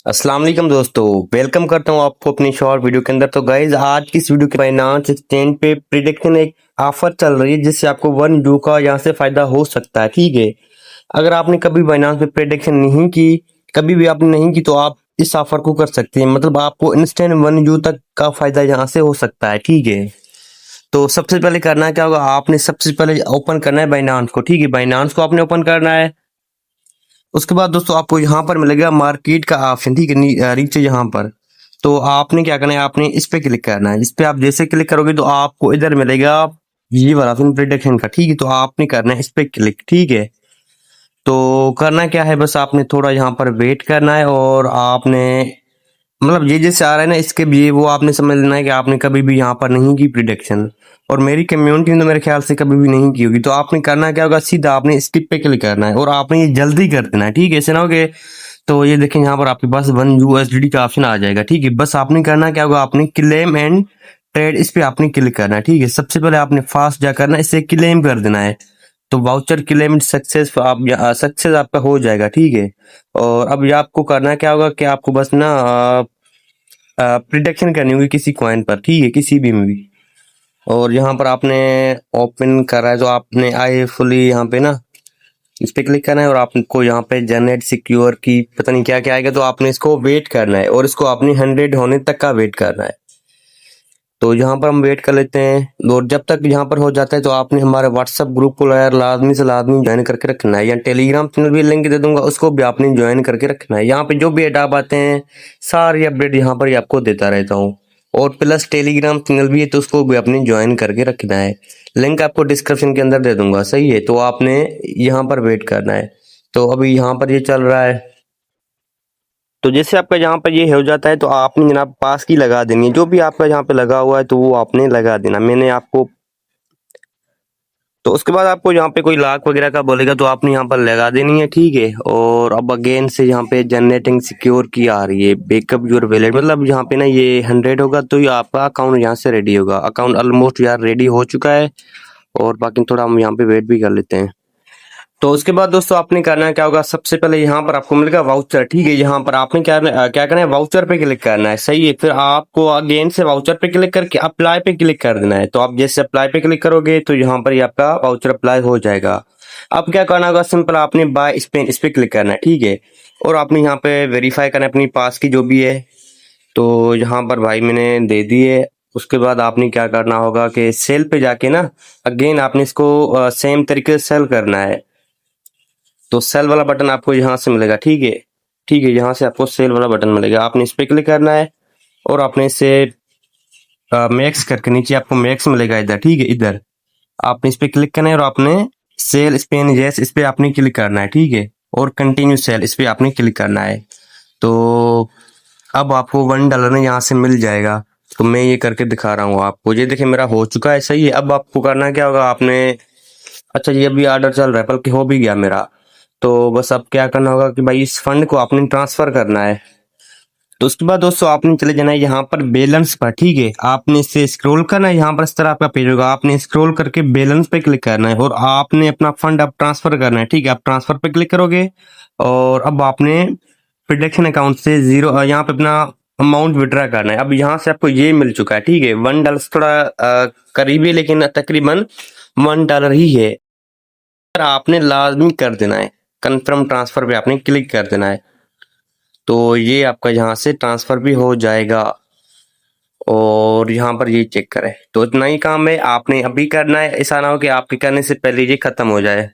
अस्सलाम वालेकुम दोस्तों, वेलकम करता हूँ आपको अपनी शॉर्ट वीडियो के अंदर। तो गाइज आज की इस वीडियो के बाइनांस एक्सचेंज पे प्रिडिक्शन एक ऑफर चल रही है जिससे आपको 1 का यहाँ से फायदा हो सकता है। ठीक है, अगर आपने कभी बाइनांस पे प्रिडिक्शन नहीं की, कभी भी आपने नहीं की, तो आप इस ऑफर को कर सकते हैं। मतलब आपको इंस्टेंट 1 तक का फायदा यहाँ से हो सकता है। ठीक है, तो सबसे पहले करना क्या होगा, आपने सबसे पहले ओपन करना है बाइनांस को। ठीक है, बाइनांस को आपने ओपन करना है। उसके बाद दोस्तों आपको यहाँ पर मिलेगा मार्केट का ऑप्शन। ठीक है, नीचे यहाँ पर तो आपने क्या करना है, आपने इस पे क्लिक करना है। इस पे आप जैसे क्लिक करोगे तो आपको इधर मिलेगा ये वाला ऑप्शन प्रिडिक्शन का। ठीक है, तो आपने करना है इस पे क्लिक। ठीक है, तो करना क्या है, बस आपने थोड़ा यहाँ पर वेट करना है और आपने मतलब ये जैसे आ रहा है ना, इसके भी वो आपने समझ लेना है कि आपने कभी भी यहाँ पर नहीं की प्रिडिक्शन, और मेरी कम्युनिटी ने तो मेरे ख्याल से कभी भी नहीं की होगी। तो आपने करना क्या होगा, सीधा आपने स्किप पे क्लिक करना है और आपने ये जल्दी कर देना है। ठीक है, ऐसे ना हो गए तो ये देखें यहाँ पर आपके पास 1 USDT का ऑप्शन आ जाएगा। ठीक है, बस आपने करना क्या होगा, आपने क्लेम एंड ट्रेड इस पे आपने क्लिक करना है। ठीक है, सबसे पहले आपने फास्ट जा करना, इसे क्लेम कर देना है। तो वाउचर क्लेम सक्सेस आप सक्सेस आपका हो जाएगा। ठीक है, और अब ये आपको करना क्या होगा कि आपको बस ना प्रिडिक्शन करनी होगी किसी कॉइन पर। ठीक है, किसी भी में भी। और यहाँ पर आपने ओपन करा है तो आपने आई फुली यहाँ पे ना इस पे क्लिक करना है और आपको यहाँ पे जनरेट सिक्योर की पता नहीं क्या क्या आएगा, तो आपने इसको वेट करना है और इसको आपने 100 होने तक का वेट करना है। तो यहाँ पर हम वेट कर लेते हैं और जब तक यहाँ पर हो जाता है तो आपने हमारे व्हाट्सएप ग्रुप को यार लाजमी से लाजमी ज्वाइन करके रखना है, या टेलीग्राम चैनल भी लिंक दे दूंगा, उसको भी आपने ज्वाइन करके रखना है। यहाँ पे जो भी ऐड आते हैं सारी अपडेट यहाँ पर ही आपको देता रहता हूँ, और प्लस टेलीग्राम चैनल भी है तो उसको भी आपने ज्वाइन करके रखना है। लिंक आपको डिस्क्रिप्शन के अंदर दे दूंगा। सही है, तो आपने यहाँ पर वेट करना है। तो अभी यहाँ पर ये चल रहा है। तो जैसे आपका यहाँ पर ये हो जाता है तो आपने जनाब पास की लगा देनी है, जो भी आपका यहाँ पे लगा हुआ है तो वो आपने लगा देना। मैंने आपको तो उसके बाद आपको यहाँ पे कोई लाख वगैरह का बोलेगा तो आपने यहाँ पर लगा देनी है। ठीक है, और अब अगेन से यहाँ पे जनरेटिंग सिक्योर की आ रही है, बैकअप योर वैलेट। मतलब यहाँ पे ना ये 100 होगा तो ये आपका अकाउंट यहाँ से रेडी होगा। अकाउंट ऑलमोस्ट यार रेडी हो चुका है, और बाकी थोड़ा हम यहाँ पे वेट भी कर लेते हैं। तो उसके बाद दोस्तों आपने करना क्या होगा, सबसे पहले यहाँ पर आपको मिलेगा वाउचर। ठीक है, यहाँ पर आपने क्या करना है, वाउचर पे क्लिक करना है। सही है, फिर आपको अगेन से वाउचर पे क्लिक करके अप्लाई पे क्लिक कर देना है। तो आप जैसे अप्लाई पे क्लिक करोगे तो यहाँ पर ये आपका वाउचर अप्लाई हो जाएगा। अब क्या करना होगा, सिंपल आपने बाय स्पेन इस पे क्लिक करना है। ठीक है, और आपने यहाँ पे वेरीफाई करना है अपनी पास की जो भी है। तो यहाँ पर भाई मैंने दे दी है। उसके बाद आपने क्या करना होगा कि सेल पे जाके ना अगेन आपने इसको सेम तरीके से सेल करना है। तो सेल वाला बटन आपको यहाँ से मिलेगा। ठीक है, ठीक है, यहाँ से आपको सेल वाला बटन मिलेगा, आपने इस पे क्लिक करना है और आपने इसे मैक्स करके नीचे आपको मैक्स मिलेगा इधर। ठीक है, इधर आपने इस पे क्लिक करना है और आपने सेल स्पेन यस इस पे आपने क्लिक करना है। ठीक है, और कंटिन्यू सेल इस पे आपने क्लिक करना है। तो अब आपको $1 में यहाँ से मिल जाएगा। तो मैं ये करके दिखा रहा हूँ आपको, ये देखिए मेरा हो चुका है। सही है, अब आपको करना क्या होगा, आपने अच्छा ये अभी ऑर्डर चल रहा है बल्कि हो भी गया मेरा। तो बस अब क्या करना होगा कि भाई इस फंड को आपने ट्रांसफर करना है। तो उसके बाद दोस्तों आपने चले जाना है यहाँ पर बैलेंस पर। ठीक है, आपने इसे स्क्रॉल करना है, यहाँ पर इस तरह आपका पेज होगा, आपने स्क्रॉल करके बैलेंस पे क्लिक करना है और आपने अपना फंड अब ट्रांसफर करना है। ठीक है, आप ट्रांसफर पे क्लिक करोगे और अब आपने प्रोडक्शन अकाउंट से जीरो यहाँ पे अपना अमाउंट विड्रा करना है। अब यहाँ से आपको ये मिल चुका है। ठीक है, $1 थोड़ा करीब है लेकिन तकरीबन $1 ही है। आपने लाजमी कर देना है, कंफर्म ट्रांसफर पे आपने क्लिक कर देना है। तो ये आपका यहाँ से ट्रांसफर भी हो जाएगा, और यहाँ पर ये चेक करें। तो इतना ही काम है आपने अभी करना है, ऐसा ना हो कि आपके करने से पहले ये खत्म हो जाए।